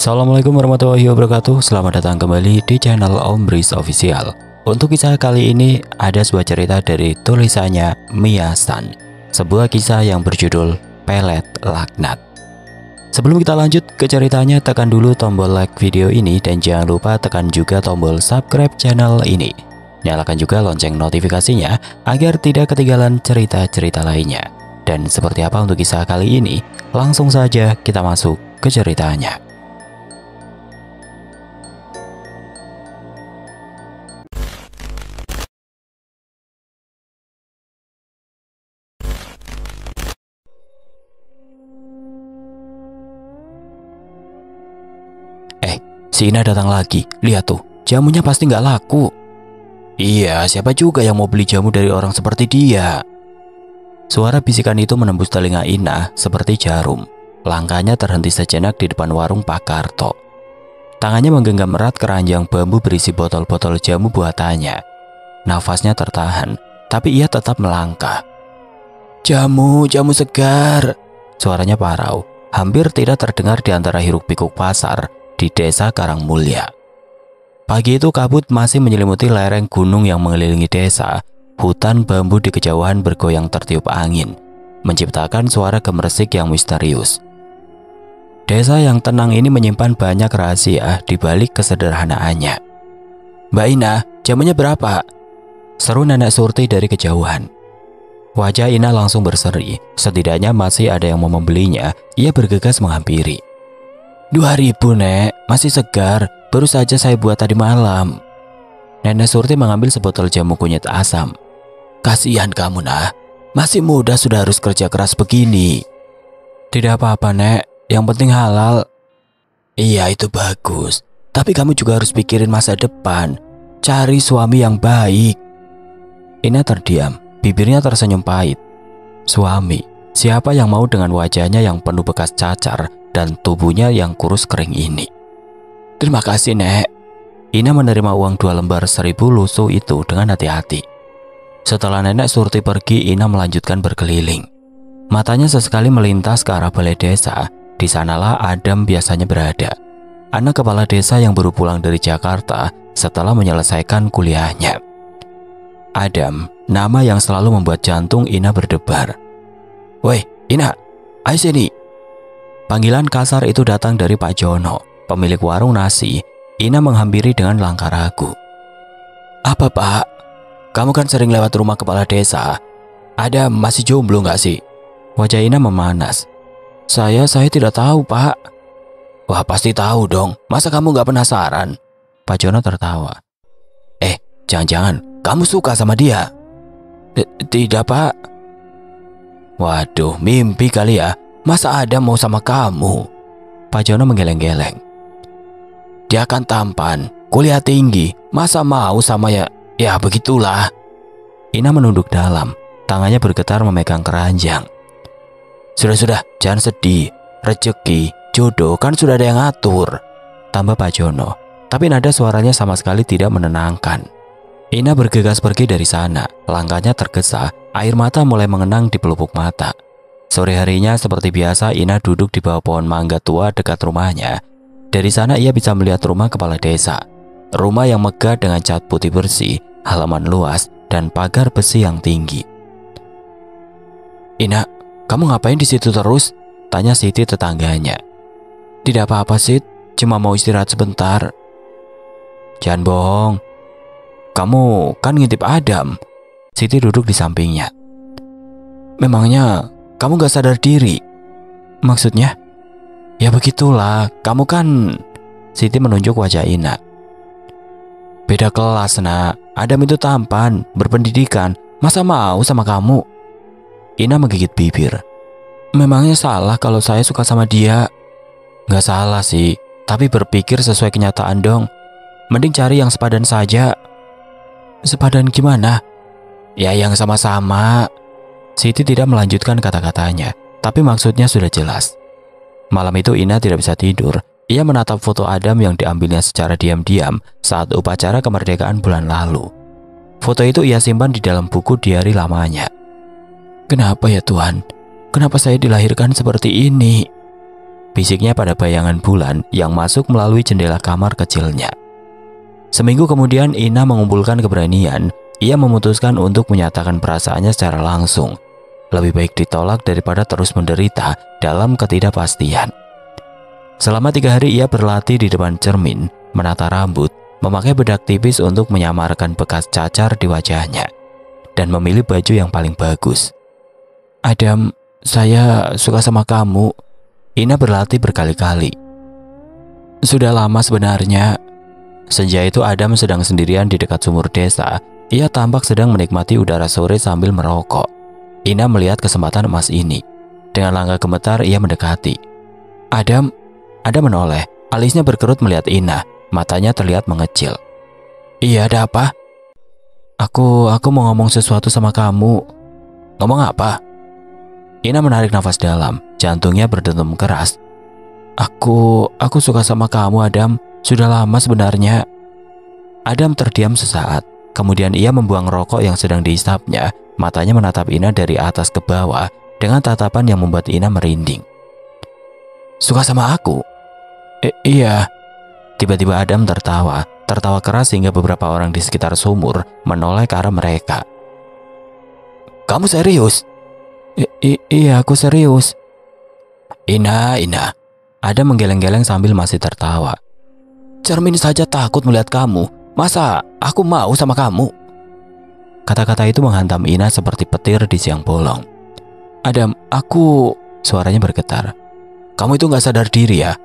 Assalamualaikum warahmatullahi wabarakatuh. Selamat datang kembali di channel Om Riz Official. Untuk kisah kali ini ada sebuah cerita dari tulisannya Mia San. Sebuah kisah yang berjudul Pelet Laknat. Sebelum kita lanjut ke ceritanya, tekan dulu tombol like video ini dan jangan lupa tekan juga tombol subscribe channel ini. Nyalakan juga lonceng notifikasinya agar tidak ketinggalan cerita-cerita lainnya. Dan seperti apa untuk kisah kali ini? Langsung saja kita masuk ke ceritanya. Si Ina datang lagi. Lihat tuh, jamunya pasti nggak laku. Iya, siapa juga yang mau beli jamu dari orang seperti dia? Suara bisikan itu menembus telinga Ina seperti jarum. Langkahnya terhenti sejenak di depan warung Pak Karto. Tangannya menggenggam erat keranjang bambu berisi botol-botol jamu buatannya. Nafasnya tertahan, tapi ia tetap melangkah. Jamu segar. Suaranya parau, hampir tidak terdengar di antara hiruk-pikuk pasar di desa Karangmulya. Pagi itu kabut masih menyelimuti lereng gunung yang mengelilingi desa. Hutan bambu di kejauhan bergoyang tertiup angin, menciptakan suara gemersik yang misterius. Desa yang tenang ini menyimpan banyak rahasia di balik kesederhanaannya. Mbak Ina, jamunya berapa? Seru nenek Surti dari kejauhan. Wajah Ina langsung berseri, setidaknya masih ada yang mau membelinya. Ia bergegas menghampiri. 2.000 nek, masih segar, baru saja saya buat tadi malam. Nenek Surti mengambil sebotol jamu kunyit asam. Kasihan kamu nah, masih muda sudah harus kerja keras begini. Tidak apa-apa nek, yang penting halal. Iya itu bagus, tapi kamu juga harus pikirin masa depan. Cari suami yang baik. Ina terdiam, bibirnya tersenyum pahit. Suami, siapa yang mau dengan wajahnya yang penuh bekas cacar dan tubuhnya yang kurus kering ini? Terima kasih nek. Ina menerima uang 2 lembar 1.000 lusuh itu dengan hati-hati. Setelah nenek Surti pergi, Ina melanjutkan berkeliling. Matanya sesekali melintas ke arah balai desa. Di sanalah Adam biasanya berada, anak kepala desa yang baru pulang dari Jakarta setelah menyelesaikan kuliahnya. Adam, nama yang selalu membuat jantung Ina berdebar. Woi Ina, ayo sini. Panggilan kasar itu datang dari Pak Jono, pemilik warung nasi. Ina menghampiri dengan langkah ragu. Apa Pak? Kamu kan sering lewat rumah kepala desa. Ada masih jomblo nggak sih? Wajah Ina memanas. Saya tidak tahu Pak. Wah pasti tahu dong. Masa kamu nggak penasaran? Pak Jono tertawa. Jangan-jangan kamu suka sama dia? Tidak Pak. Waduh, mimpi kali ya. Masa ada mau sama kamu? Pak Jono menggeleng-geleng. Dia kan tampan, kuliah tinggi, masa mau sama ya begitulah. Ina menunduk dalam, tangannya bergetar memegang keranjang. Sudah, jangan sedih. Rezeki, jodoh kan sudah ada yang ngatur, tambah Pak Jono. Tapi nada suaranya sama sekali tidak menenangkan. Ina bergegas pergi dari sana, langkahnya tergesa, air mata mulai mengenang di pelupuk mata. Sore harinya seperti biasa Ina duduk di bawah pohon mangga tua dekat rumahnya. Dari sana ia bisa melihat rumah kepala desa. Rumah yang megah dengan cat putih bersih, halaman luas, dan pagar besi yang tinggi. Ina, kamu ngapain di situ terus? Tanya Siti tetangganya. Tidak apa-apa Sit, cuma mau istirahat sebentar. Jangan bohong. Kamu kan ngintip Adam. Siti duduk di sampingnya. Memangnya kamu gak sadar diri? Maksudnya? Ya begitulah, kamu kan... Siti menunjuk wajah Ina. Beda kelas nak, Adam itu tampan, berpendidikan, masa mau sama kamu? Ina menggigit bibir. Memangnya salah kalau saya suka sama dia? Gak salah sih, tapi berpikir sesuai kenyataan dong. Mending cari yang sepadan saja. Sepadan gimana? Ya yang sama-sama. Siti tidak melanjutkan kata-katanya, tapi maksudnya sudah jelas. Malam itu Ina tidak bisa tidur. Ia menatap foto Adam yang diambilnya secara diam-diam saat upacara kemerdekaan bulan lalu. Foto itu ia simpan di dalam buku diari lamanya. Kenapa ya Tuhan? Kenapa saya dilahirkan seperti ini? bisiknya pada bayangan bulan yang masuk melalui jendela kamar kecilnya. Seminggu kemudian Ina mengumpulkan keberanian. Ia memutuskan untuk menyatakan perasaannya secara langsung. Lebih baik ditolak daripada terus menderita dalam ketidakpastian. Selama 3 hari ia berlatih di depan cermin, menata rambut, memakai bedak tipis untuk menyamarkan bekas cacar di wajahnya, dan memilih baju yang paling bagus. Adam, saya suka sama kamu. Ina berlatih berkali-kali. Sudah lama sebenarnya. Senja itu Adam sedang sendirian di dekat sumur desa. Ia tampak sedang menikmati udara sore sambil merokok. Ina melihat kesempatan emas ini. Dengan langkah gemetar ia mendekati. Adam menoleh. Alisnya berkerut melihat Ina. Matanya terlihat mengecil. Iya, ada apa? Aku mau ngomong sesuatu sama kamu. Ngomong apa? Ina menarik nafas dalam. Jantungnya berdetum keras. Aku suka sama kamu, Adam. Sudah lama sebenarnya. Adam terdiam sesaat. Kemudian ia membuang rokok yang sedang dihisapnya. Matanya menatap Ina dari atas ke bawah dengan tatapan yang membuat Ina merinding. Suka sama aku? Iya. Tiba-tiba Adam tertawa keras hingga beberapa orang di sekitar sumur menoleh ke arah mereka. Kamu serius? Iya, aku serius. Ina. Adam menggeleng-geleng sambil masih tertawa. Cermin saja takut melihat kamu. Masa aku mau sama kamu? Kata-kata itu menghantam Ina seperti petir di siang bolong. Adam, suaranya bergetar. Kamu itu gak sadar diri ya?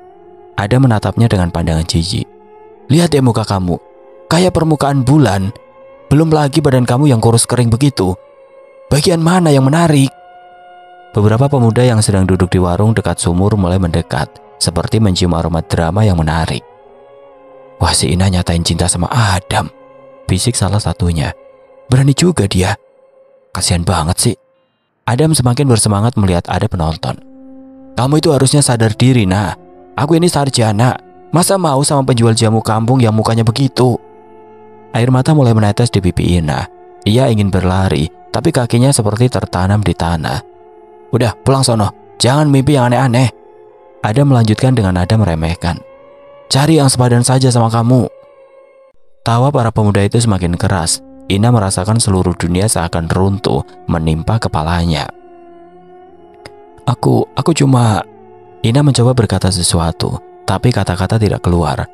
Adam menatapnya dengan pandangan jijik. Lihat ya muka kamu, kayak permukaan bulan. Belum lagi badan kamu yang kurus kering begitu. Bagian mana yang menarik? Beberapa pemuda yang sedang duduk di warung dekat sumur mulai mendekat, seperti mencium aroma drama yang menarik. Wah, si Ina nyatain cinta sama Adam, bisik salah satunya. Berani juga dia. Kasihan banget sih. Adam semakin bersemangat melihat ada penonton. Kamu itu harusnya sadar diri, nah. Aku ini sarjana. Masa mau sama penjual jamu kampung yang mukanya begitu? Air mata mulai menetes di pipi Ina. Ia ingin berlari, tapi kakinya seperti tertanam di tanah. Udah, pulang sono. Jangan mimpi yang aneh-aneh. Adam melanjutkan dengan nada meremehkan. Cari yang sepadan saja sama kamu. Tawa para pemuda itu semakin keras. Ina merasakan seluruh dunia seakan runtuh menimpa kepalanya. Aku cuma... Ina mencoba berkata sesuatu, tapi kata-kata tidak keluar.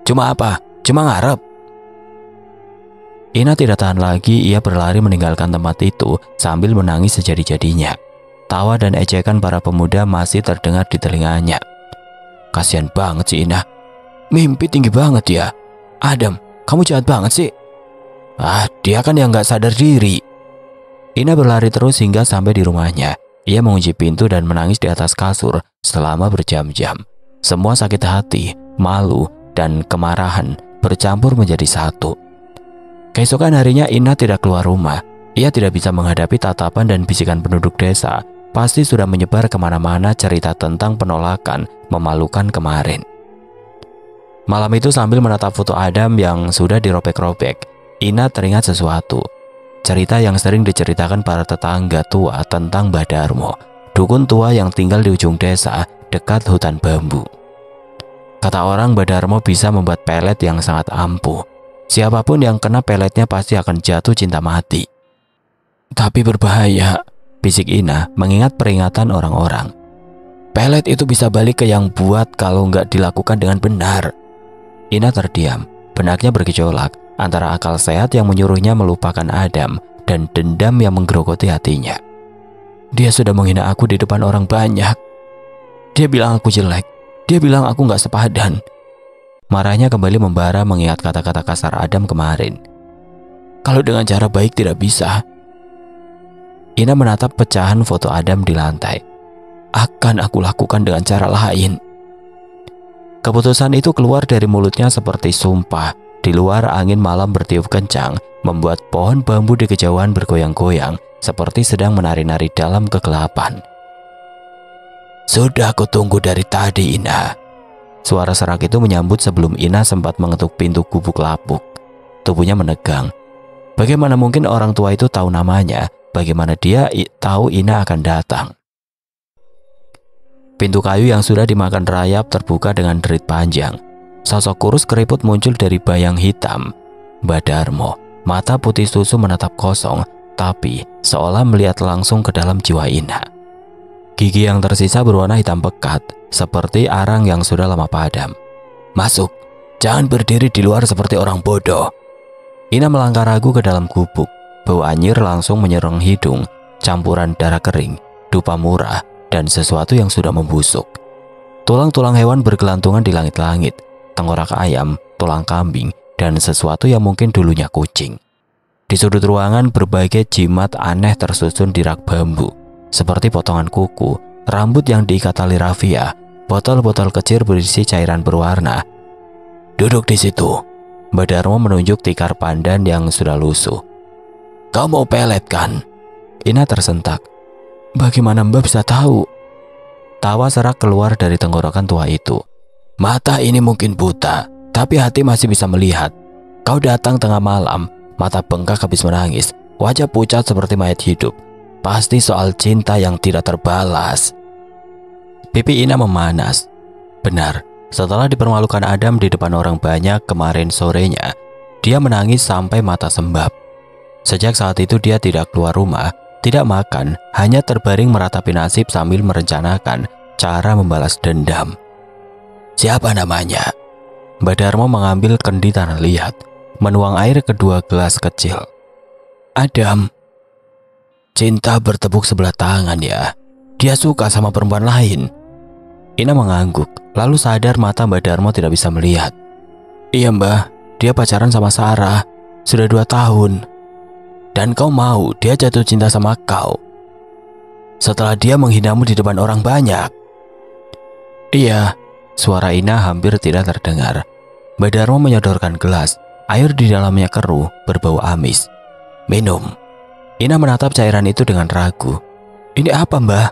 Cuma apa? Cuma ngarep. Ina tidak tahan lagi. Ia berlari meninggalkan tempat itu sambil menangis sejadi-jadinya. Tawa dan ejekan para pemuda masih terdengar di telinganya. Kasihan banget sih Ina. Mimpi tinggi banget ya. Adam, kamu jahat banget sih. Dia kan yang gak sadar diri. Ina berlari terus hingga sampai di rumahnya. Ia mengunci pintu dan menangis di atas kasur selama berjam-jam. Semua sakit hati, malu, dan kemarahan bercampur menjadi satu. Keesokan harinya Ina tidak keluar rumah. Ia tidak bisa menghadapi tatapan dan bisikan penduduk desa. Pasti sudah menyebar kemana-mana cerita tentang penolakan memalukan kemarin. Malam itu sambil menatap foto Adam yang sudah dirobek-robek, Ina teringat sesuatu. Cerita yang sering diceritakan para tetangga tua tentang Mbah Darmo, dukun tua yang tinggal di ujung desa dekat hutan bambu. Kata orang Mbah Darmo bisa membuat pelet yang sangat ampuh. Siapapun yang kena peletnya pasti akan jatuh cinta mati. Tapi berbahaya, bisik Ina mengingat peringatan orang-orang. Pelet itu bisa balik ke yang buat kalau nggak dilakukan dengan benar. Ina terdiam, benaknya bergejolak antara akal sehat yang menyuruhnya melupakan Adam dan dendam yang menggerogoti hatinya. Dia sudah menghina aku di depan orang banyak. Dia bilang aku jelek. Dia bilang aku nggak sepadan. Marahnya kembali membara mengingat kata-kata kasar Adam kemarin. Kalau dengan cara baik tidak bisa. Ina menatap pecahan foto Adam di lantai. Akan aku lakukan dengan cara lain. Keputusan itu keluar dari mulutnya seperti sumpah. Di luar angin malam bertiup kencang, membuat pohon bambu di kejauhan bergoyang-goyang seperti sedang menari-nari dalam kegelapan. Sudah aku tunggu dari tadi, Ina. Suara serak itu menyambut sebelum Ina sempat mengetuk pintu gubuk lapuk. Tubuhnya menegang. Bagaimana mungkin orang tua itu tahu namanya? Bagaimana dia tahu Ina akan datang? Pintu kayu yang sudah dimakan rayap terbuka dengan derit panjang. Sosok kurus keriput muncul dari bayang hitam. Mbah Darmo, mata putih susu menatap kosong, tapi seolah melihat langsung ke dalam jiwa Ina. Gigi yang tersisa berwarna hitam pekat, seperti arang yang sudah lama padam. "Masuk, jangan berdiri di luar seperti orang bodoh." Ina melangkah ragu ke dalam gubuk. Bau anyir langsung menyerang hidung, campuran darah kering, dupa murah, dan sesuatu yang sudah membusuk. Tulang-tulang hewan bergelantungan di langit-langit, tengkorak ayam, tulang kambing, dan sesuatu yang mungkin dulunya kucing. Di sudut ruangan berbagai jimat aneh tersusun di rak bambu, seperti potongan kuku, rambut yang diikat tali rafia, botol-botol kecil berisi cairan berwarna. "Duduk di situ." Mbah Darmo menunjuk tikar pandan yang sudah lusuh. "Kau mau pelet kan?" Ina tersentak. "Bagaimana Mbah bisa tahu?" Tawa serak keluar dari tenggorokan tua itu. "Mata ini mungkin buta, tapi hati masih bisa melihat. Kau datang tengah malam, mata bengkak habis menangis, wajah pucat seperti mayat hidup. Pasti soal cinta yang tidak terbalas." Pipi Ina memanas. Benar, setelah dipermalukan Adam di depan orang banyak kemarin sorenya, dia menangis sampai mata sembab. Sejak saat itu dia tidak keluar rumah, tidak makan, hanya terbaring meratapi nasib sambil merencanakan cara membalas dendam. "Siapa namanya?" Mbah Darmo mengambil kendi tanah liat, menuang air ke 2 gelas kecil. "Adam." "Cinta bertepuk sebelah tangan ya. Dia suka sama perempuan lain." Ina mengangguk, lalu sadar mata Mbah Darmo tidak bisa melihat. "Iya Mbah, dia pacaran sama Sarah, sudah 2 tahun. Dan kau mau dia jatuh cinta sama kau setelah dia menghinamu di depan orang banyak?" "Iya." Suara Ina hampir tidak terdengar. Mbah Darmo menyodorkan gelas, air di dalamnya keruh, berbau amis. "Minum." Ina menatap cairan itu dengan ragu. "Ini apa Mbah?"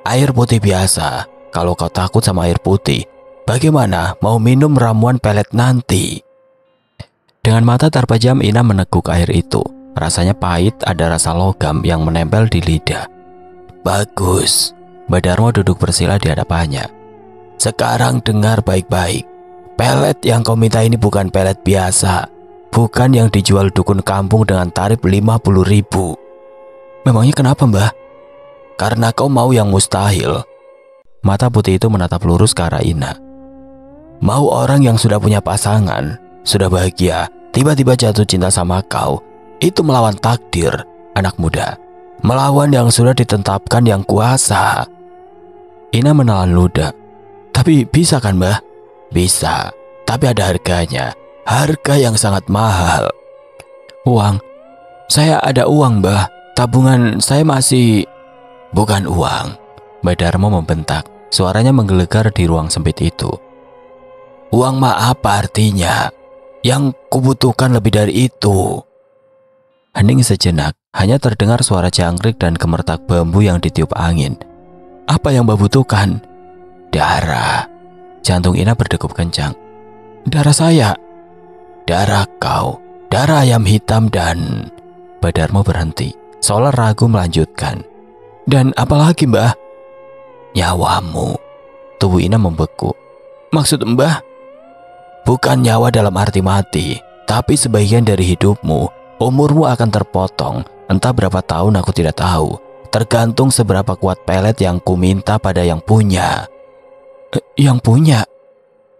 "Air putih biasa. Kalau kau takut sama air putih, bagaimana mau minum ramuan pelet nanti?" Dengan mata terpejam Ina meneguk air itu. Rasanya pahit, ada rasa logam yang menempel di lidah. "Bagus." Mbah Darmo duduk bersila di hadapannya. "Sekarang dengar baik-baik. Pelet yang kau minta ini bukan pelet biasa. Bukan yang dijual dukun kampung dengan tarif 50.000. "Memangnya kenapa Mbah?" "Karena kau mau yang mustahil." Mata putih itu menatap lurus ke arah Ina. "Mau orang yang sudah punya pasangan, sudah bahagia, tiba-tiba jatuh cinta sama kau. Itu melawan takdir, anak muda. Melawan yang sudah ditetapkan yang kuasa." Ina menelan ludah. "Tapi bisa kan Mbah?" "Bisa, tapi ada harganya. Harga yang sangat mahal." "Uang? Saya ada uang Mbah. Tabungan saya masih..." "Bukan uang." Mbah Darmo membentak. Suaranya menggelegar di ruang sempit itu. "Uang mah apa artinya? Yang kubutuhkan lebih dari itu." Hening sejenak, hanya terdengar suara jangkrik dan gemertak bambu yang ditiup angin. "Apa yang Mbah butuhkan?" "Darah." Jantung Ina berdegup kencang. "Darah saya?" "Darah kau, darah ayam hitam dan..." Mbah Darmo berhenti, seolah ragu melanjutkan. "Dan apa lagi Mbah?" "Nyawamu." Tubuh Ina membeku. "Maksud Mbah?" "Bukan nyawa dalam arti mati, tapi sebagian dari hidupmu. Umurmu akan terpotong, entah berapa tahun aku tidak tahu. Tergantung seberapa kuat pelet yang kuminta pada yang punya." "Yang punya?"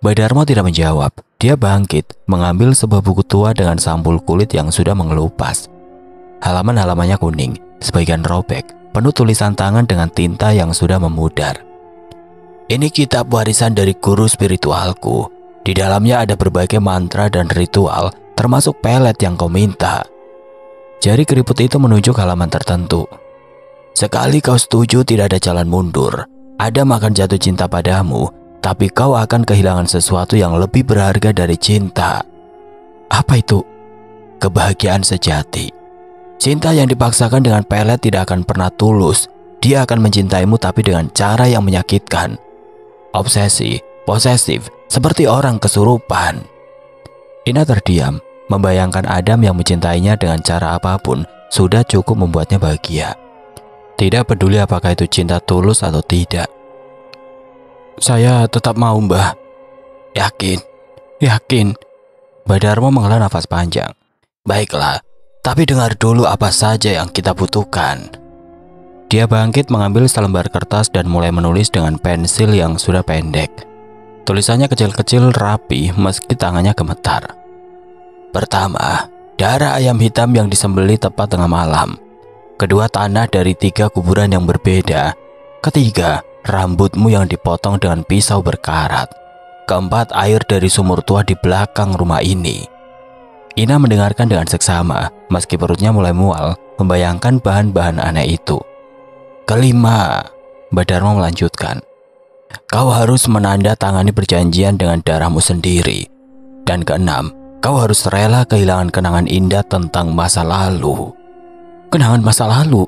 Mbah Darmo tidak menjawab. Dia bangkit, mengambil sebuah buku tua dengan sampul kulit yang sudah mengelupas. Halaman-halamannya kuning, sebagian robek, penuh tulisan tangan dengan tinta yang sudah memudar. "Ini kitab warisan dari guru spiritualku. Di dalamnya ada berbagai mantra dan ritual, termasuk pelet yang kau minta." Jari keriput itu menunjuk halaman tertentu. "Sekali kau setuju, tidak ada jalan mundur. Adam akan jatuh cinta padamu, tapi kau akan kehilangan sesuatu yang lebih berharga dari cinta." "Apa itu?" "Kebahagiaan sejati. Cinta yang dipaksakan dengan pelet tidak akan pernah tulus. Dia akan mencintaimu tapi dengan cara yang menyakitkan. Obsesi, posesif, seperti orang kesurupan." Ina terdiam. Membayangkan Adam yang mencintainya dengan cara apapun sudah cukup membuatnya bahagia. Tidak peduli apakah itu cinta tulus atau tidak. Saya tetap mau, Mbah. Yakin? Yakin? Mbah Darmo menghela nafas panjang. Baiklah, tapi dengar dulu apa saja yang kita butuhkan. Dia bangkit mengambil selembar kertas dan mulai menulis dengan pensil yang sudah pendek. Tulisannya kecil-kecil rapi meski tangannya gemetar. Pertama, darah ayam hitam yang disembelih tepat tengah malam. Kedua, tanah dari 3 kuburan yang berbeda. Ketiga, rambutmu yang dipotong dengan pisau berkarat. Keempat, air dari sumur tua di belakang rumah ini. Ina mendengarkan dengan seksama, meski perutnya mulai mual, membayangkan bahan-bahan aneh itu. Kelima, Mbah Darmo melanjutkan. Kau harus menandatangani perjanjian dengan darahmu sendiri. Dan keenam, kau harus rela kehilangan kenangan indah tentang masa lalu. Kenangan masa lalu?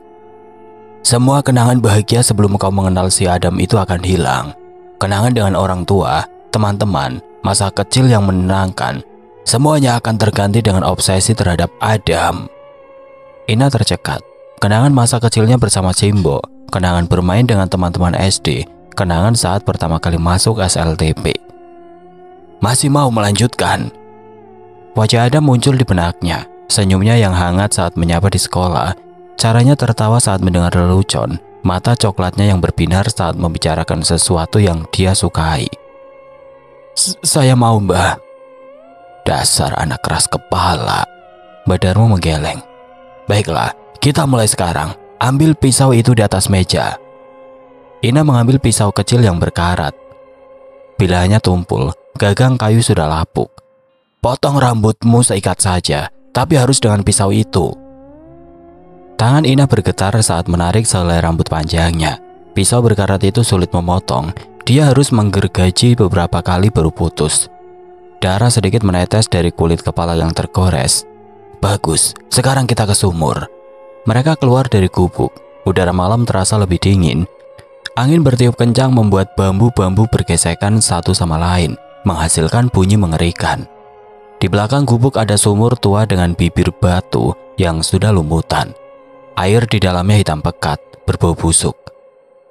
Semua kenangan bahagia sebelum kau mengenal si Adam itu akan hilang. Kenangan dengan orang tua, teman-teman, masa kecil yang menenangkan, semuanya akan terganti dengan obsesi terhadap Adam. Ina tercekat. Kenangan masa kecilnya bersama Simbo, kenangan bermain dengan teman-teman SD, kenangan saat pertama kali masuk SLTP. Masih mau melanjutkan? Wajah Adam muncul di benaknya, senyumnya yang hangat saat menyapa di sekolah, caranya tertawa saat mendengar lelucon, mata coklatnya yang berbinar saat membicarakan sesuatu yang dia sukai. Saya mau, Mbah. Dasar anak keras kepala. Mbah Darmo menggeleng. Baiklah, kita mulai sekarang. Ambil pisau itu di atas meja. Ina mengambil pisau kecil yang berkarat. Bilahnya tumpul, gagang kayu sudah lapuk. Potong rambutmu seikat saja, tapi harus dengan pisau itu. Tangan Ina bergetar saat menarik selai rambut panjangnya. Pisau berkarat itu sulit memotong. Dia harus menggergaji beberapa kali baru putus. Darah sedikit menetes dari kulit kepala yang tergores. Bagus, sekarang kita ke sumur. Mereka keluar dari gubuk. Udara malam terasa lebih dingin. Angin bertiup kencang membuat bambu-bambu bergesekan satu sama lain, menghasilkan bunyi mengerikan. Di belakang gubuk ada sumur tua dengan bibir batu yang sudah lumutan. Air di dalamnya hitam pekat, berbau busuk.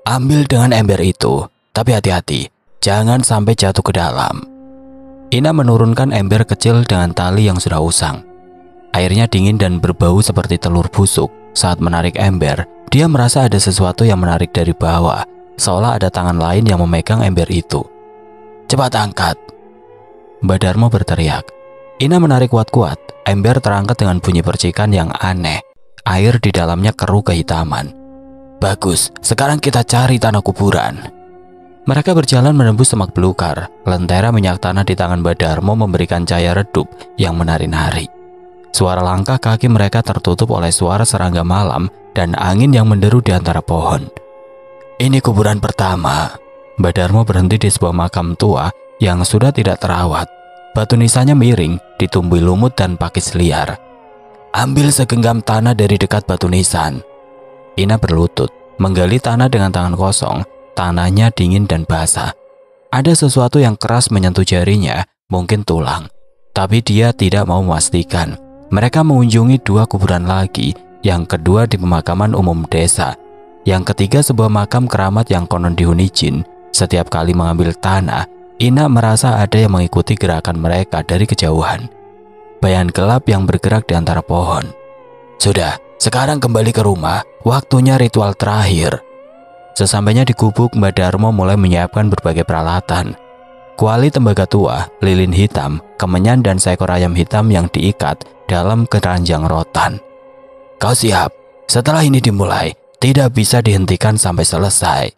Ambil dengan ember itu, tapi hati-hati, jangan sampai jatuh ke dalam. Ina menurunkan ember kecil dengan tali yang sudah usang. Airnya dingin dan berbau seperti telur busuk. Saat menarik ember, dia merasa ada sesuatu yang menarik dari bawah, seolah ada tangan lain yang memegang ember itu. Cepat angkat, Mbah Darmo berteriak. Ina menarik kuat-kuat, ember terangkat dengan bunyi percikan yang aneh. Air di dalamnya keruh kehitaman. Bagus, sekarang kita cari tanah kuburan. Mereka berjalan menembus semak belukar. Lentera minyak tanah di tangan Mbah Darmo memberikan cahaya redup yang menari-nari. Suara langkah kaki mereka tertutup oleh suara serangga malam dan angin yang menderu di antara pohon. Ini kuburan pertama. Mbah Darmo berhenti di sebuah makam tua yang sudah tidak terawat. Batu nisannya miring, ditumbuhi lumut dan pakis liar. Ambil segenggam tanah dari dekat batu nisan. Ina berlutut, menggali tanah dengan tangan kosong. Tanahnya dingin dan basah. Ada sesuatu yang keras menyentuh jarinya, mungkin tulang. Tapi dia tidak mau memastikan. Mereka mengunjungi 2 kuburan lagi, yang kedua di pemakaman umum desa. Yang ketiga sebuah makam keramat yang konon dihuni jin. Setiap kali mengambil tanah, Ina merasa ada yang mengikuti gerakan mereka dari kejauhan. Bayangan gelap yang bergerak di antara pohon. Sudah, sekarang kembali ke rumah, waktunya ritual terakhir. Sesampainya di gubuk, Mbah Darmo mulai menyiapkan berbagai peralatan. Kuali tembaga tua, lilin hitam, kemenyan dan seekor ayam hitam yang diikat dalam keranjang rotan. Kau siap? Setelah ini dimulai, tidak bisa dihentikan sampai selesai.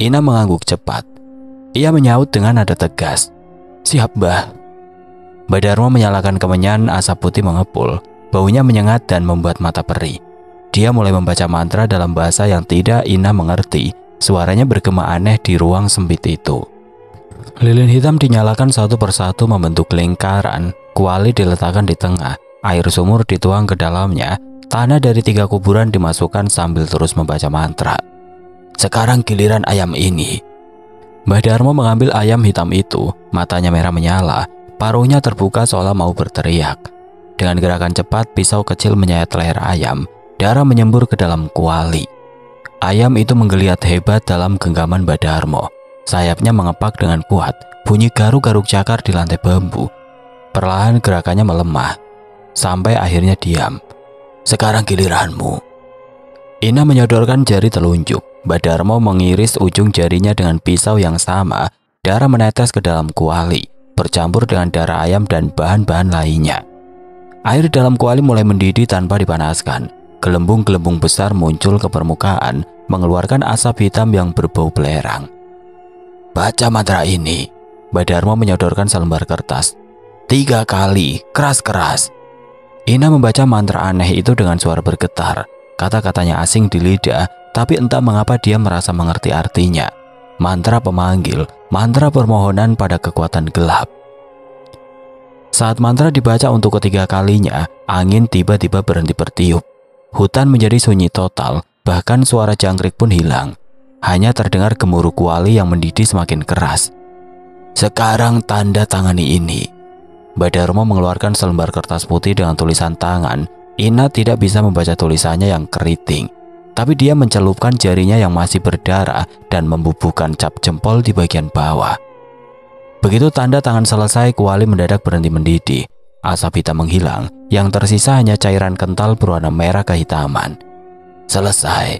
Ina mengangguk cepat. Ia menyaut dengan nada tegas. Siap, Mbah. Mbah Darmo menyalakan kemenyan, asap putih mengepul. Baunya menyengat dan membuat mata perih. Dia mulai membaca mantra dalam bahasa yang tidak Ina mengerti. Suaranya bergema aneh di ruang sempit itu. Lilin hitam dinyalakan satu persatu membentuk lingkaran. Kuali diletakkan di tengah. Air sumur dituang ke dalamnya. Tanah dari 3 kuburan dimasukkan sambil terus membaca mantra. Sekarang giliran ayam ini. Mbah Darmo mengambil ayam hitam itu. Matanya merah menyala. Paruhnya terbuka seolah mau berteriak. Dengan gerakan cepat, pisau kecil menyayat leher ayam. Darah menyembur ke dalam kuali. Ayam itu menggeliat hebat dalam genggaman Mbah Darmo. Sayapnya mengepak dengan kuat, bunyi garuk-garuk cakar di lantai bambu. Perlahan gerakannya melemah, sampai akhirnya diam. Sekarang giliranmu. Ina menyodorkan jari telunjuk. Badarmo mengiris ujung jarinya dengan pisau yang sama. Darah menetes ke dalam kuali, bercampur dengan darah ayam dan bahan-bahan lainnya. Air dalam kuali mulai mendidih tanpa dipanaskan. Gelembung-gelembung besar muncul ke permukaan, mengeluarkan asap hitam yang berbau belerang. Baca mantra ini. Badarmo menyodorkan selembar kertas. 3 kali, keras-keras. Ina membaca mantra aneh itu dengan suara bergetar. Kata-katanya asing di lidah, tapi entah mengapa dia merasa mengerti artinya. Mantra pemanggil, mantra permohonan pada kekuatan gelap. Saat mantra dibaca untuk ketiga kalinya, angin tiba-tiba berhenti bertiup. Hutan menjadi sunyi total, bahkan suara jangkrik pun hilang. Hanya terdengar gemuruh kuali yang mendidih semakin keras. Sekarang tanda tangani ini. Badarmo mengeluarkan selembar kertas putih dengan tulisan tangan. Ina tidak bisa membaca tulisannya yang keriting, tapi dia mencelupkan jarinya yang masih berdarah dan membubuhkan cap jempol di bagian bawah. Begitu tanda tangan selesai, kuali mendadak berhenti mendidih. Asap hitam menghilang, yang tersisa hanya cairan kental berwarna merah kehitaman. Selesai.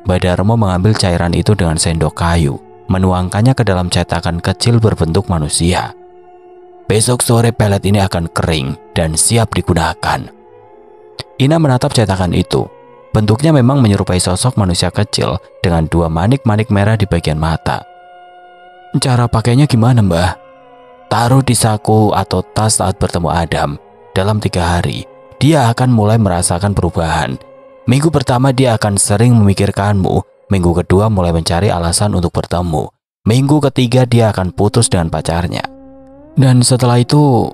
Badarmo mengambil cairan itu dengan sendok kayu, menuangkannya ke dalam cetakan kecil berbentuk manusia. Besok sore pelet ini akan kering dan siap digunakan. Ina menatap cetakan itu. Bentuknya memang menyerupai sosok manusia kecil dengan 2 manik-manik merah di bagian mata. Cara pakainya gimana, Mbah? Taruh di saku atau tas saat bertemu Adam. Dalam 3 hari, dia akan mulai merasakan perubahan. Minggu pertama dia akan sering memikirkanmu. Minggu kedua mulai mencari alasan untuk bertemu. Minggu ketiga dia akan putus dengan pacarnya. Dan setelah itu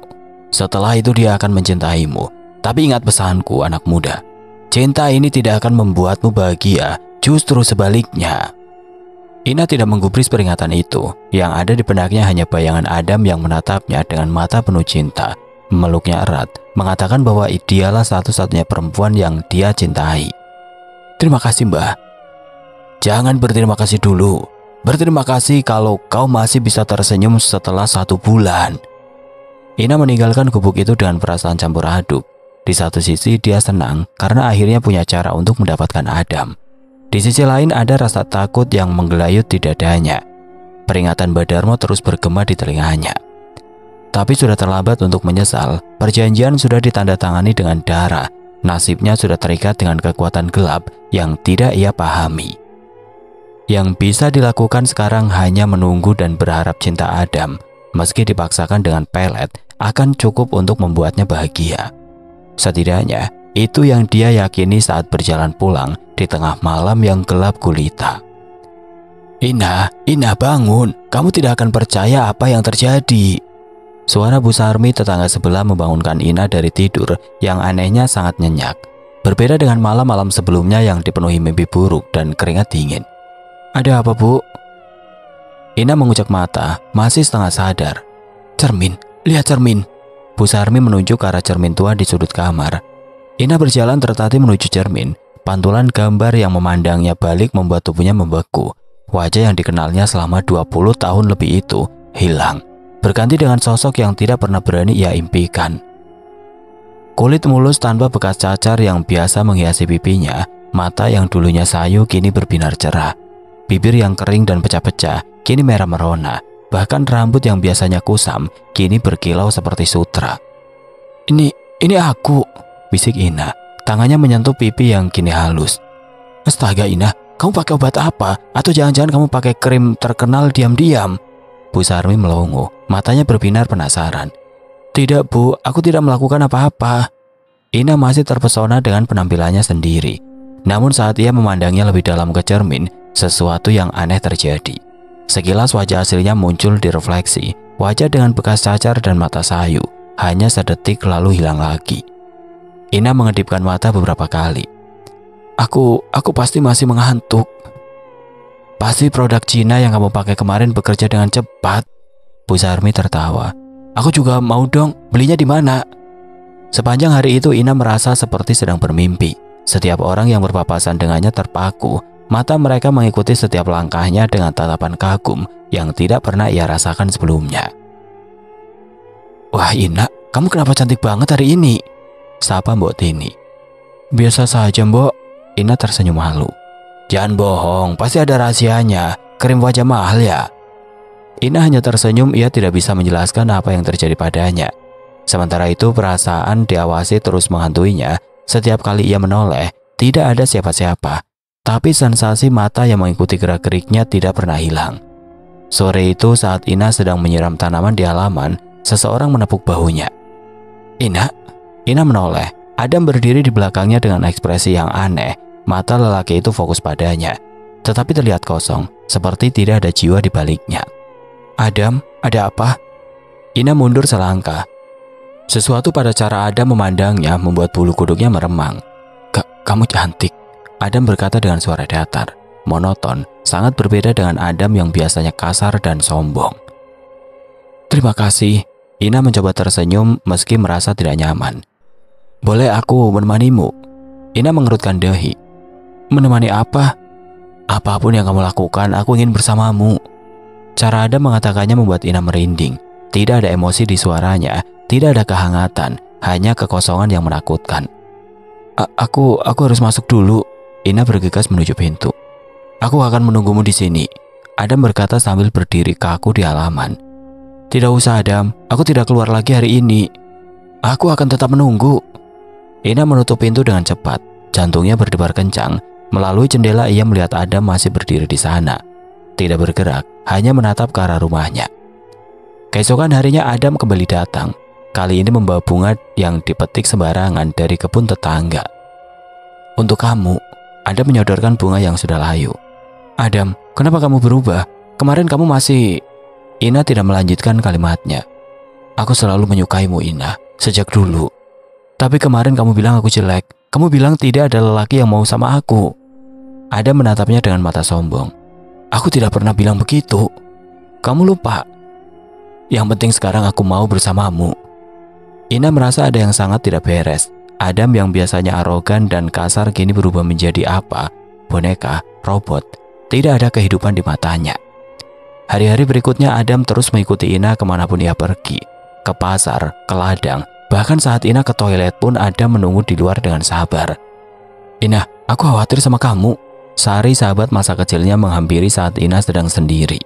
dia akan mencintaimu. Tapi ingat pesanku, anak muda. Cinta ini tidak akan membuatmu bahagia, justru sebaliknya. Ina tidak menggubris peringatan itu. Yang ada di benaknya hanya bayangan Adam yang menatapnya dengan mata penuh cinta, memeluknya erat, mengatakan bahwa dialah satu-satunya perempuan yang dia cintai. Terima kasih, Mbah. Jangan berterima kasih dulu. Berterima kasih kalau kau masih bisa tersenyum setelah 1 bulan. Ina meninggalkan gubuk itu dengan perasaan campur aduk. Di satu sisi dia senang karena akhirnya punya cara untuk mendapatkan Adam. Di sisi lain ada rasa takut yang menggelayut di dadanya. Peringatan Badarmo terus bergema di telinganya. Tapi sudah terlambat untuk menyesal. Perjanjian sudah ditandatangani dengan darah. Nasibnya sudah terikat dengan kekuatan gelap yang tidak ia pahami. Yang bisa dilakukan sekarang hanya menunggu dan berharap cinta Adam, meski dipaksakan dengan pelet, akan cukup untuk membuatnya bahagia. Setidaknya, itu yang dia yakini saat berjalan pulang di tengah malam yang gelap gulita. Ina bangun, kamu tidak akan percaya apa yang terjadi. Suara Bu Sarmi tetangga sebelah membangunkan Ina dari tidur yang anehnya sangat nyenyak. Berbeda dengan malam-malam sebelumnya yang dipenuhi mimpi buruk dan keringat dingin. Ada apa, Bu? Ina mengucek mata, masih setengah sadar. Cermin, lihat cermin. Bu Sarmi menunjuk ke arah cermin tua di sudut kamar. Ina berjalan tertatih menuju cermin. Pantulan gambar yang memandangnya balik membuat tubuhnya membeku. Wajah yang dikenalnya selama 20 tahun lebih itu hilang, berganti dengan sosok yang tidak pernah berani ia impikan. Kulit mulus tanpa bekas cacar yang biasa menghiasi pipinya, mata yang dulunya sayu kini berbinar cerah. Bibir yang kering dan pecah-pecah kini merah merona. Bahkan rambut yang biasanya kusam kini berkilau seperti sutra. Ini aku, bisik Ina. Tangannya menyentuh pipi yang kini halus. Astaga Ina, kamu pakai obat apa? Atau jangan-jangan kamu pakai krim terkenal diam-diam? Bu Sarmi melongo, matanya berbinar penasaran. Tidak, Bu, aku tidak melakukan apa-apa. Ina masih terpesona dengan penampilannya sendiri. Namun saat ia memandangnya lebih dalam ke cermin, sesuatu yang aneh terjadi. Sekilas wajah aslinya muncul di refleksi. Wajah dengan bekas cacar dan mata sayu. Hanya sedetik lalu hilang lagi. Ina mengedipkan mata beberapa kali. Aku pasti masih mengantuk. Pasti produk Cina yang kamu pakai kemarin bekerja dengan cepat. Bu Sarmi tertawa. Aku juga mau dong, belinya di mana? Sepanjang hari itu Ina merasa seperti sedang bermimpi. Setiap orang yang berpapasan dengannya terpaku. Mata mereka mengikuti setiap langkahnya dengan tatapan kagum yang tidak pernah ia rasakan sebelumnya. "Wah Ina, kamu kenapa cantik banget hari ini?" sapa Mbok Tini. "Biasa saja Mbok." Ina tersenyum malu. "Jangan bohong, pasti ada rahasianya. Krim wajah mahal ya?" Ina hanya tersenyum, ia tidak bisa menjelaskan apa yang terjadi padanya. Sementara itu perasaan diawasi terus menghantuinya. Setiap kali ia menoleh, tidak ada siapa-siapa. Tapi sensasi mata yang mengikuti gerak-geriknya tidak pernah hilang. Sore itu saat Ina sedang menyiram tanaman di halaman, seseorang menepuk bahunya. "Ina?" Ina menoleh. Adam berdiri di belakangnya dengan ekspresi yang aneh. Mata lelaki itu fokus padanya, tetapi terlihat kosong, seperti tidak ada jiwa di baliknya. "Adam, ada apa?" Ina mundur selangkah. Sesuatu pada cara Adam memandangnya membuat bulu kuduknya meremang. Kamu cantik," Adam berkata dengan suara datar, monoton, sangat berbeda dengan Adam yang biasanya kasar dan sombong. "Terima kasih." Ina mencoba tersenyum meski merasa tidak nyaman. "Boleh aku menemanimu?" Ina mengerutkan dahi. "Menemani apa?" "Apapun yang kamu lakukan, aku ingin bersamamu." Cara Adam mengatakannya membuat Ina merinding. Tidak ada emosi di suaranya, tidak ada kehangatan, hanya kekosongan yang menakutkan. Aku harus masuk dulu." Ina bergegas menuju pintu. "Aku akan menunggumu di sini," Adam berkata sambil berdiri kaku di halaman. "Tidak usah Adam, aku tidak keluar lagi hari ini. Aku akan tetap menunggu." Ina menutup pintu dengan cepat, jantungnya berdebar kencang. Melalui jendela ia melihat Adam masih berdiri di sana. Tidak bergerak, hanya menatap ke arah rumahnya. Keesokan harinya Adam kembali datang. Kali ini membawa bunga yang dipetik sembarangan dari kebun tetangga. "Untuk kamu," Adam menyodorkan bunga yang sudah layu. "Adam, kenapa kamu berubah? Kemarin kamu masih..." Ina tidak melanjutkan kalimatnya. "Aku selalu menyukaimu Ina, sejak dulu. Tapi kemarin kamu bilang aku jelek. Kamu bilang tidak ada lelaki yang mau sama aku." Adam menatapnya dengan mata sombong. "Aku tidak pernah bilang begitu. Kamu lupa. Yang penting sekarang aku mau bersamamu." Ina merasa ada yang sangat tidak beres. Adam yang biasanya arogan dan kasar kini berubah menjadi apa? Boneka, robot. Tidak ada kehidupan di matanya. Hari-hari berikutnya Adam terus mengikuti Ina kemanapun ia pergi. Ke pasar, ke ladang. Bahkan saat Ina ke toilet pun Adam menunggu di luar dengan sabar. "Ina, aku khawatir sama kamu." Sari, sahabat masa kecilnya, menghampiri saat Ina sedang sendiri.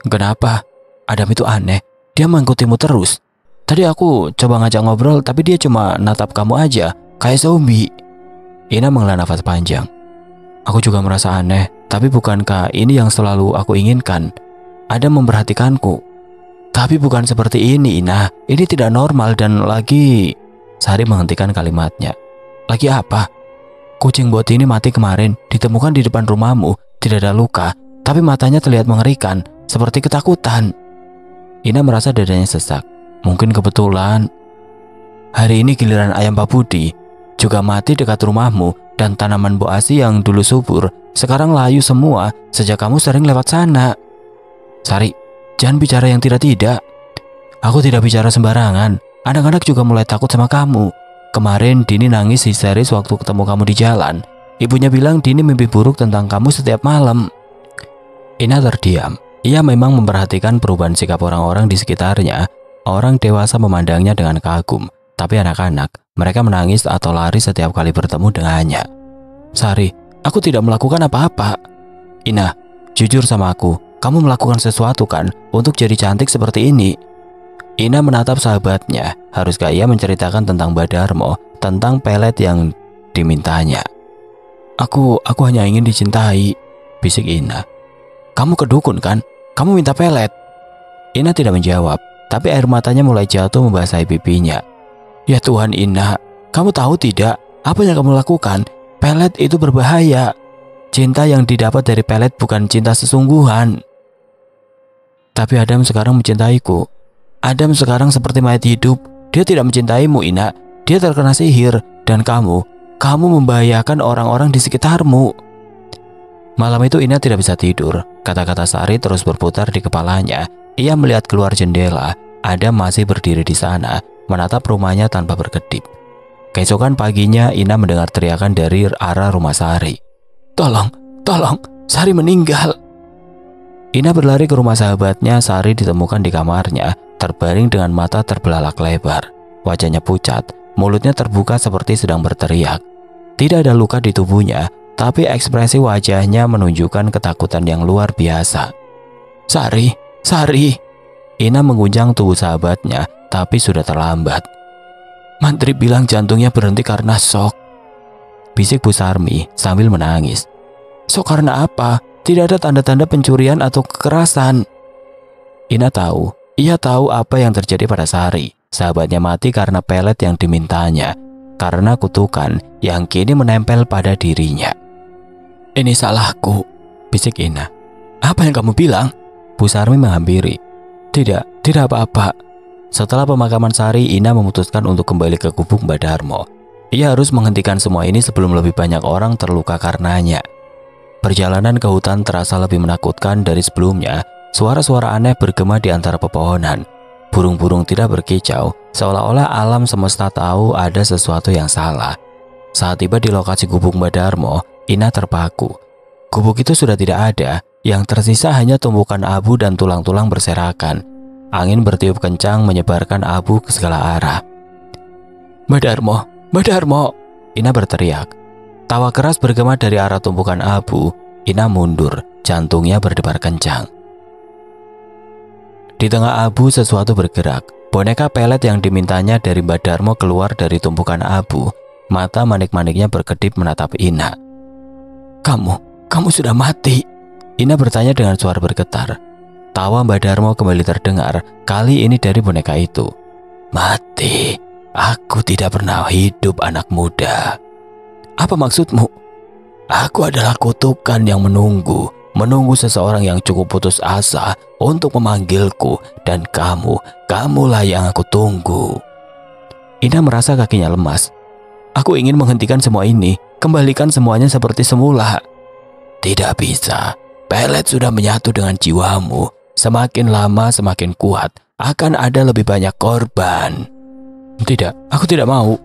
"Kenapa? Adam itu aneh. Dia mengikutimu terus. Tadi aku coba ngajak ngobrol tapi dia cuma natap kamu aja, kayak zombie." Ina menghela nafas panjang. "Aku juga merasa aneh, tapi bukankah ini yang selalu aku inginkan? Adam memperhatikanku. Tapi bukan seperti ini Ina, ini tidak normal dan lagi..." Sari menghentikan kalimatnya. "Lagi apa?" "Kucing bot ini mati kemarin, ditemukan di depan rumahmu, tidak ada luka, tapi matanya terlihat mengerikan, seperti ketakutan." Ina merasa dadanya sesak. Mungkin kebetulan hari ini giliran ayam Pak Budi juga mati dekat rumahmu, dan tanaman boasi yang dulu subur sekarang layu semua sejak kamu sering lewat sana. Sari, jangan bicara yang tidak-tidak. Aku tidak bicara sembarangan. Anak-anak juga mulai takut sama kamu. Kemarin Dini nangis histeris waktu ketemu kamu di jalan. Ibunya bilang Dini mimpi buruk tentang kamu setiap malam. Ina terdiam. Ia memang memperhatikan perubahan sikap orang-orang di sekitarnya. Orang dewasa memandangnya dengan kagum, tapi anak-anak, mereka menangis atau lari setiap kali bertemu dengannya. "Sari, aku tidak melakukan apa-apa." "Ina, jujur sama aku, kamu melakukan sesuatu kan untuk jadi cantik seperti ini?" Ina menatap sahabatnya. Haruskah ia menceritakan tentang Badarmo, tentang pelet yang dimintanya? Aku hanya ingin dicintai," bisik Ina. "Kamu kedukun kan? Kamu minta pelet?" Ina tidak menjawab. Tapi air matanya mulai jatuh membasahi pipinya. "Ya Tuhan Ina, kamu tahu tidak apa yang kamu lakukan? Pelet itu berbahaya. Cinta yang didapat dari pelet bukan cinta sesungguhan." "Tapi Adam sekarang mencintaiku. Adam sekarang seperti mayat hidup. Dia tidak mencintaimu Ina. Dia terkena sihir. Dan kamu membahayakan orang-orang di sekitarmu." Malam itu Ina tidak bisa tidur. Kata-kata Sari terus berputar di kepalanya. Ia melihat keluar jendela. Adam masih berdiri di sana, menatap rumahnya tanpa berkedip. Keesokan paginya Ina mendengar teriakan dari arah rumah Sari. Tolong, tolong, Sari meninggal. Ina berlari ke rumah sahabatnya. Sari ditemukan di kamarnya, terbaring dengan mata terbelalak lebar. Wajahnya pucat, mulutnya terbuka seperti sedang berteriak. Tidak ada luka di tubuhnya, tapi ekspresi wajahnya menunjukkan ketakutan yang luar biasa. Sari, Sari. Ina mengguncang tubuh sahabatnya, tapi sudah terlambat. Mantri bilang jantungnya berhenti karena shock, bisik Bu Sarmi sambil menangis. Shock karena apa? Tidak ada tanda-tanda pencurian atau kekerasan. Ina tahu, ia tahu apa yang terjadi pada Sari. Sahabatnya mati karena pelet yang dimintanya, karena kutukan yang kini menempel pada dirinya. Ini salahku, bisik Ina. Apa yang kamu bilang? Bu Sarmi menghampiri. Tidak apa-apa. Setelah pemakaman Sari, Ina memutuskan untuk kembali ke gubuk Mbak Darmo. Ia harus menghentikan semua ini sebelum lebih banyak orang terluka karenanya. Perjalanan ke hutan terasa lebih menakutkan dari sebelumnya. Suara-suara aneh bergema di antara pepohonan. Burung-burung tidak berkicau, seolah-olah alam semesta tahu ada sesuatu yang salah. Saat tiba di lokasi gubuk Mbak Darmo, Ina terpaku. Gubuk itu sudah tidak ada, yang tersisa hanya tumpukan abu dan tulang-tulang berserakan. Angin bertiup kencang menyebarkan abu ke segala arah. Mbak Darmo, Mbak Darmo, Ina berteriak. Tawa keras bergema dari arah tumpukan abu. Ina mundur, jantungnya berdebar kencang. Di tengah abu sesuatu bergerak. Boneka pelet yang dimintanya dari Mbak Darmo keluar dari tumpukan abu. Mata manik-maniknya berkedip menatap Ina. Kamu sudah mati? Ina bertanya dengan suara bergetar. Tawa Mbak Darmo kembali terdengar, kali ini dari boneka itu. Mati? Aku tidak pernah hidup, anak muda. Apa maksudmu? Aku adalah kutukan yang menunggu seseorang yang cukup putus asa untuk memanggilku, dan kamulah yang aku tunggu. Ina merasa kakinya lemas. Aku ingin menghentikan semua ini, kembalikan semuanya seperti semula. Tidak bisa, pelet sudah menyatu dengan jiwamu. Semakin lama semakin kuat, akan ada lebih banyak korban. Tidak, aku tidak mau.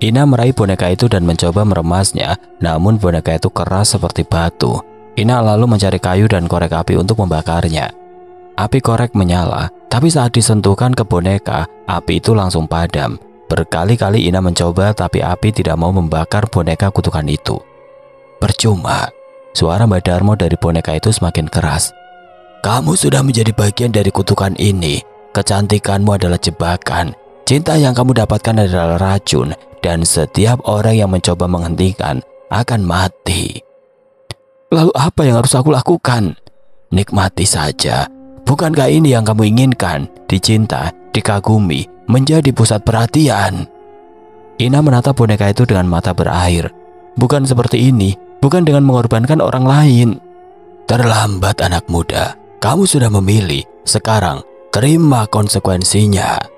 Ina meraih boneka itu dan mencoba meremasnya, namun boneka itu keras seperti batu. Ina lalu mencari kayu dan korek api untuk membakarnya. Api korek menyala, tapi saat disentuhkan ke boneka, api itu langsung padam. Berkali-kali Ina mencoba, tapi api tidak mau membakar boneka kutukan itu. Percuma, suara Mbak Darmo dari boneka itu semakin keras. Kamu sudah menjadi bagian dari kutukan ini. Kecantikanmu adalah jebakan. Cinta yang kamu dapatkan adalah racun. Dan setiap orang yang mencoba menghentikan akan mati. Lalu apa yang harus aku lakukan? Nikmati saja. Bukankah ini yang kamu inginkan? Dicinta, dikagumi, menjadi pusat perhatian. Ina menatap boneka itu dengan mata berair. Bukan seperti ini, bukan dengan mengorbankan orang lain. Terlambat, anak muda. Kamu sudah memilih. Sekarang terima konsekuensinya.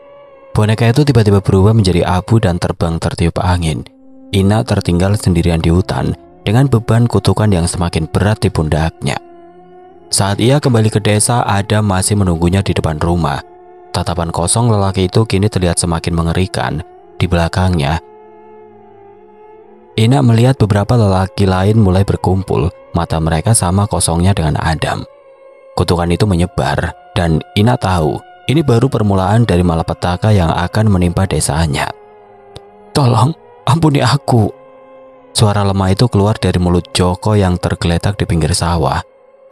Boneka itu tiba-tiba berubah menjadi abu dan terbang tertiup angin. Ina tertinggal sendirian di hutan dengan beban kutukan yang semakin berat di pundaknya. Saat ia kembali ke desa, Adam masih menunggunya di depan rumah. Tatapan kosong lelaki itu kini terlihat semakin mengerikan. Di belakangnya, Ina melihat beberapa lelaki lain mulai berkumpul. Mata mereka sama kosongnya dengan Adam. Kutukan itu menyebar, dan Ina tahu ini baru permulaan dari malapetaka yang akan menimpa desanya. Tolong, ampuni aku. Suara lemah itu keluar dari mulut Joko yang tergeletak di pinggir sawah.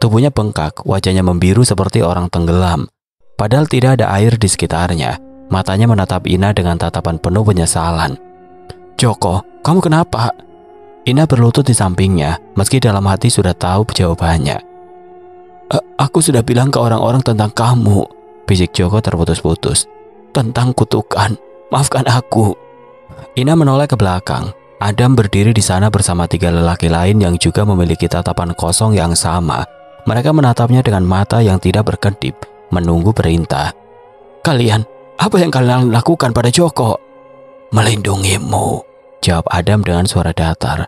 Tubuhnya bengkak, wajahnya membiru seperti orang tenggelam. Padahal tidak ada air di sekitarnya. Matanya menatap Ina dengan tatapan penuh penyesalan. Joko, kamu kenapa? Ina berlutut di sampingnya, meski dalam hati sudah tahu jawabannya. Aku sudah bilang ke orang-orang tentang kamu, bisik Joko terputus-putus. Tentang kutukan, maafkan aku. Ina menoleh ke belakang. Adam berdiri di sana bersama 3 lelaki lain yang juga memiliki tatapan kosong yang sama. Mereka menatapnya dengan mata yang tidak berkedip, menunggu perintah. Kalian, apa yang kalian lakukan pada Joko? Melindungimu, jawab Adam dengan suara datar.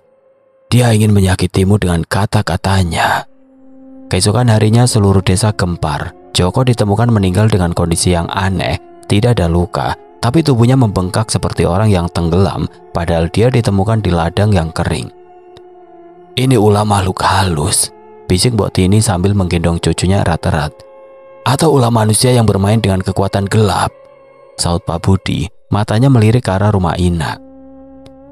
Dia ingin menyakitimu dengan kata-katanya. Keesokan harinya seluruh desa gempar. Joko ditemukan meninggal dengan kondisi yang aneh. Tidak ada luka, tapi tubuhnya membengkak seperti orang yang tenggelam, padahal dia ditemukan di ladang yang kering. Ini ulah makhluk halus, bisik Mbok Tini sambil menggendong cucunya erat-erat. Atau ulah manusia yang bermain dengan kekuatan gelap, saut Pak Budi, matanya melirik ke arah rumah Ina.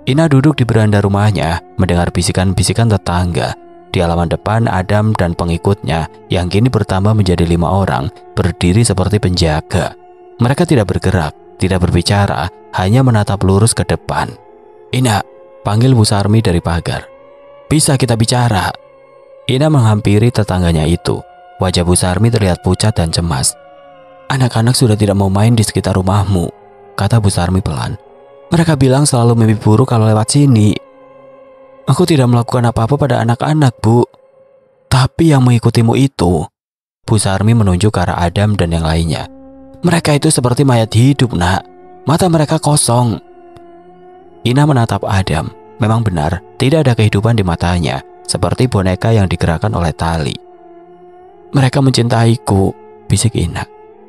Ina duduk di beranda rumahnya, mendengar bisikan-bisikan tetangga. Di halaman depan, Adam dan pengikutnya yang kini bertambah menjadi 5 orang berdiri seperti penjaga. Mereka tidak bergerak, tidak berbicara, hanya menatap lurus ke depan. Ina, panggil Bu Sarmi dari pagar. Bisa kita bicara? Ina menghampiri tetangganya itu. Wajah Bu Sarmi terlihat pucat dan cemas. Anak-anak sudah tidak mau main di sekitar rumahmu, kata Bu Sarmi pelan. Mereka bilang selalu mimpi buruk kalau lewat sini. Aku tidak melakukan apa-apa pada anak-anak, Bu. Tapi yang mengikutimu itu, Bu Sarmi menunjuk ke arah Adam dan yang lainnya. Mereka itu seperti mayat hidup, Nak. Mata mereka kosong. Ina menatap Adam. Memang benar, tidak ada kehidupan di matanya, seperti boneka yang digerakkan oleh tali. Mereka mencintaiku, bisik Ina.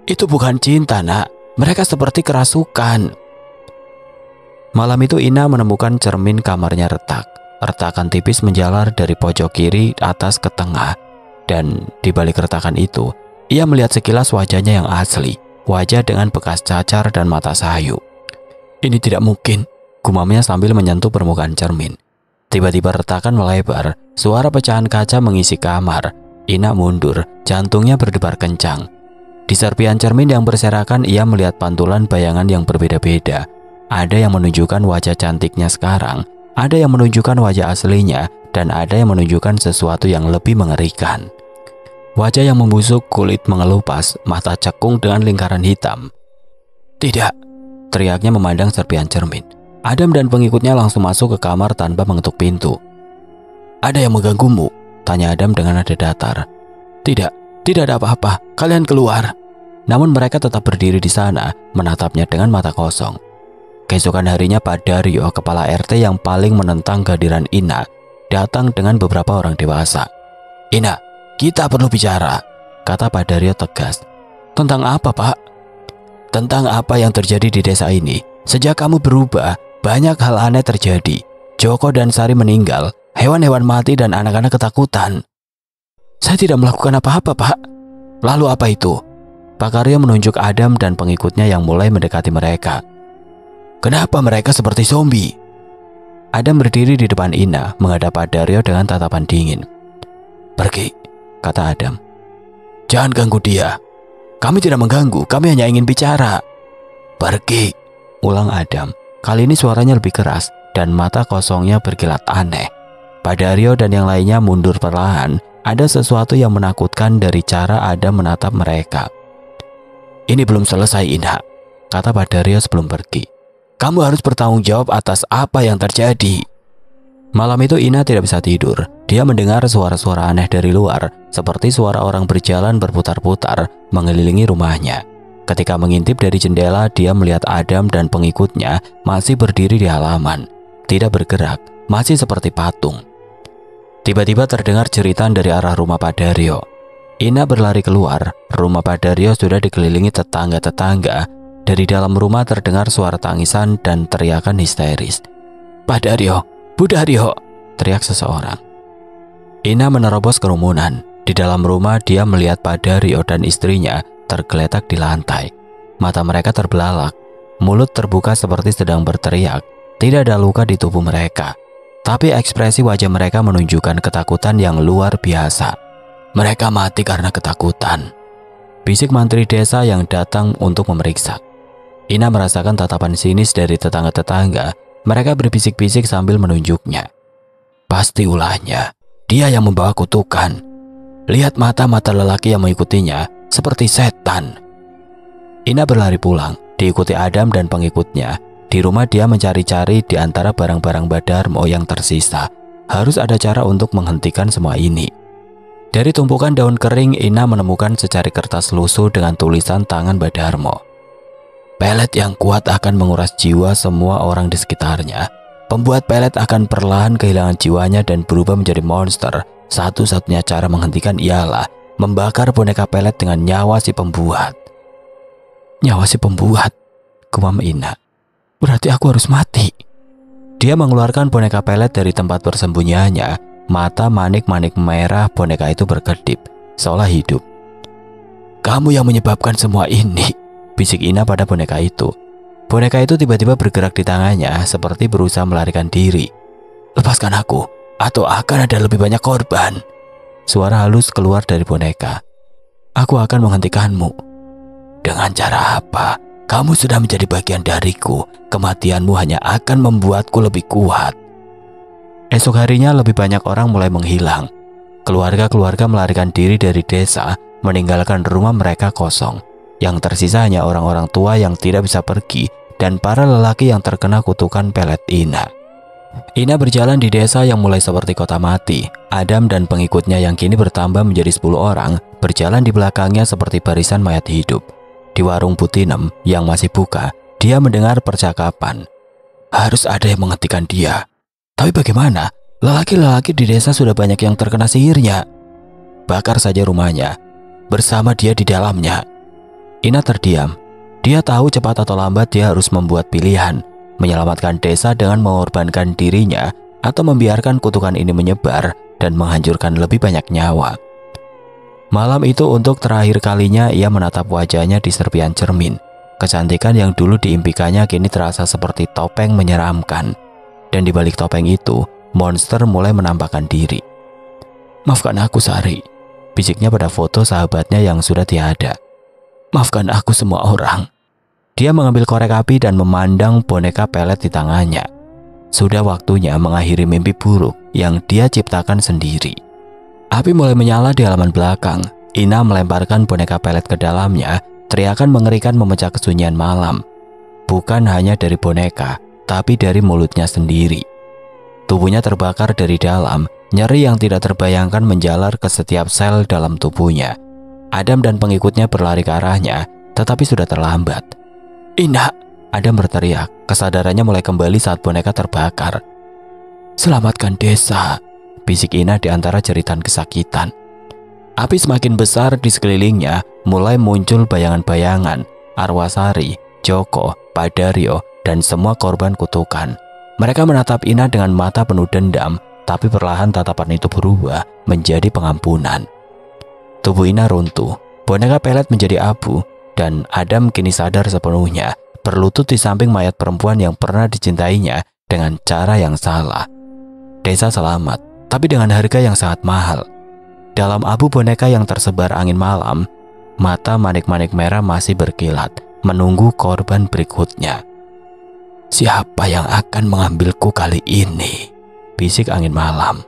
Itu bukan cinta, Nak. Mereka seperti kerasukan. Malam itu Ina menemukan cermin kamarnya retak. Retakan tipis menjalar dari pojok kiri atas ke tengah. Dan di balik retakan itu, ia melihat sekilas wajahnya yang asli. Wajah dengan bekas cacar dan mata sayu. Ini tidak mungkin, gumamnya sambil menyentuh permukaan cermin. Tiba-tiba retakan melebar, suara pecahan kaca mengisi kamar. Ina mundur, jantungnya berdebar kencang. Di serpihan cermin yang berserakan, ia melihat pantulan bayangan yang berbeda-beda. Ada yang menunjukkan wajah cantiknya sekarang, ada yang menunjukkan wajah aslinya, dan ada yang menunjukkan sesuatu yang lebih mengerikan. Wajah yang membusuk, kulit mengelupas, mata cekung dengan lingkaran hitam. Tidak, teriaknya memandang serpihan cermin. Adam dan pengikutnya langsung masuk ke kamar tanpa mengetuk pintu. Ada yang mengganggumu? Tanya Adam dengan nada datar. Tidak ada apa-apa, kalian keluar. Namun mereka tetap berdiri di sana, menatapnya dengan mata kosong. Keesokan harinya Pak Daryo, kepala RT yang paling menentang kehadiran Ina, datang dengan beberapa orang dewasa. Ina, kita perlu bicara, kata Pak Daryo tegas. Tentang apa, Pak? Tentang apa yang terjadi di desa ini. Sejak kamu berubah, banyak hal aneh terjadi. Joko dan Sari meninggal, hewan-hewan mati dan anak-anak ketakutan. Saya tidak melakukan apa-apa, Pak. Lalu apa itu? Pak Karyo menunjuk Adam dan pengikutnya yang mulai mendekati mereka. Kenapa mereka seperti zombie? Adam berdiri di depan Ina, menghadap Pak Daryo dengan tatapan dingin. Pergi, kata Adam. Jangan ganggu dia. Kami tidak mengganggu, kami hanya ingin bicara. Pergi, ulang Adam. Kali ini suaranya lebih keras dan mata kosongnya berkilat aneh. Pak Daryo dan yang lainnya mundur perlahan. Ada sesuatu yang menakutkan dari cara Adam menatap mereka. Ini belum selesai, Ina, kata Pak Daryo sebelum pergi. Kamu harus bertanggung jawab atas apa yang terjadi. Malam itu Ina tidak bisa tidur. Dia mendengar suara-suara aneh dari luar, seperti suara orang berjalan berputar-putar mengelilingi rumahnya. Ketika mengintip dari jendela, dia melihat Adam dan pengikutnya masih berdiri di halaman, tidak bergerak, masih seperti patung. Tiba-tiba terdengar jeritan dari arah rumah Pak Daryo. Ina berlari keluar. Rumah Pak Daryo sudah dikelilingi tetangga-tetangga. Dari dalam rumah terdengar suara tangisan dan teriakan histeris. Pak Daryo, Bu Daryo, teriak seseorang. Ina menerobos kerumunan. Di dalam rumah dia melihat Pak Daryo dan istrinya tergeletak di lantai. Mata mereka terbelalak, mulut terbuka seperti sedang berteriak. Tidak ada luka di tubuh mereka, tapi ekspresi wajah mereka menunjukkan ketakutan yang luar biasa. Mereka mati karena ketakutan, bisik mantri desa yang datang untuk memeriksa. Ina merasakan tatapan sinis dari tetangga-tetangga. Mereka berbisik-bisik sambil menunjuknya. Pasti ulahnya, dia yang membawa kutukan. Lihat mata-mata lelaki yang mengikutinya, seperti setan. Ina berlari pulang, diikuti Adam dan pengikutnya. Di rumah dia mencari-cari di antara barang-barang Badarmo yang tersisa. Harus ada cara untuk menghentikan semua ini. Dari tumpukan daun kering, Ina menemukan secari kertas lusuh dengan tulisan tangan Badarmo. Pelet yang kuat akan menguras jiwa semua orang di sekitarnya. Pembuat pelet akan perlahan kehilangan jiwanya dan berubah menjadi monster. Satu-satunya cara menghentikan ialah membakar boneka pelet dengan nyawa si pembuat. Nyawa si pembuat, gumam Ina. Berarti aku harus mati. Dia mengeluarkan boneka pelet dari tempat persembunyiannya. Mata manik-manik merah boneka itu berkedip, seolah hidup. "Kamu yang menyebabkan semua ini," bisik Ina pada boneka itu. Boneka itu tiba-tiba bergerak di tangannya seperti berusaha melarikan diri. "Lepaskan aku, atau akan ada lebih banyak korban." Suara halus keluar dari boneka. "Aku akan menghentikanmu." "Dengan cara apa? Kamu sudah menjadi bagian dariku. Kematianmu hanya akan membuatku lebih kuat." Esok harinya lebih banyak orang mulai menghilang. Keluarga-keluarga melarikan diri dari desa, meninggalkan rumah mereka kosong. Yang tersisa hanya orang-orang tua yang tidak bisa pergi dan para lelaki yang terkena kutukan pelet Ina. Ina berjalan di desa yang mulai seperti kota mati. Adam dan pengikutnya yang kini bertambah menjadi 10 orang berjalan di belakangnya seperti barisan mayat hidup. Di warung Putinem yang masih buka, dia mendengar percakapan. "Harus ada yang menghentikan dia. Tapi bagaimana? Lelaki-lelaki di desa sudah banyak yang terkena sihirnya. Bakar saja rumahnya, bersama dia di dalamnya." Ina terdiam. Dia tahu cepat atau lambat dia harus membuat pilihan, menyelamatkan desa dengan mengorbankan dirinya atau membiarkan kutukan ini menyebar dan menghancurkan lebih banyak nyawa. Malam itu untuk terakhir kalinya ia menatap wajahnya di serpian cermin. Kecantikan yang dulu diimpikannya kini terasa seperti topeng menyeramkan. Dan di balik topeng itu, monster mulai menampakkan diri. "Maafkan aku, Sari," bisiknya pada foto sahabatnya yang sudah tiada. "Maafkan aku semua orang." Dia mengambil korek api dan memandang boneka pelet di tangannya. Sudah waktunya mengakhiri mimpi buruk yang dia ciptakan sendiri. Api mulai menyala di halaman belakang. Ina melemparkan boneka pelet ke dalamnya. Teriakan mengerikan memecah kesunyian malam. Bukan hanya dari boneka, tapi dari mulutnya sendiri. Tubuhnya terbakar dari dalam, nyeri yang tidak terbayangkan menjalar ke setiap sel dalam tubuhnya. Adam dan pengikutnya berlari ke arahnya, tetapi sudah terlambat. "Ina!" Adam berteriak, kesadarannya mulai kembali saat boneka terbakar. "Selamatkan desa," bisik Ina di antara jeritan kesakitan. Api semakin besar di sekelilingnya, mulai muncul bayangan-bayangan, Arwasari, Joko, Padario, dan semua korban kutukan. Mereka menatap Ina dengan mata penuh dendam, tapi perlahan tatapan itu berubah menjadi pengampunan. Tubuh Ina runtuh, boneka pelet menjadi abu, dan Adam kini sadar sepenuhnya, berlutut di samping mayat perempuan yang pernah dicintainya dengan cara yang salah. Desa selamat, tapi dengan harga yang sangat mahal. Dalam abu boneka yang tersebar angin malam, mata manik-manik merah masih berkilat, menunggu korban berikutnya. "Siapa yang akan mengambilku kali ini?" bisik angin malam.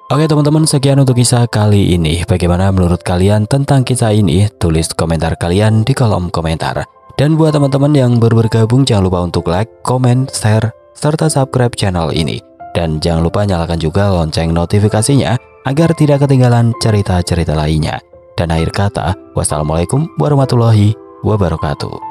Oke teman-teman, sekian untuk kisah kali ini. Bagaimana menurut kalian tentang kisah ini? Tulis komentar kalian di kolom komentar. Dan buat teman-teman yang baru bergabung, jangan lupa untuk like, komen, share, serta subscribe channel ini. Dan jangan lupa nyalakan juga lonceng notifikasinya agar tidak ketinggalan cerita-cerita lainnya. Dan akhir kata, wassalamualaikum warahmatullahi wabarakatuh.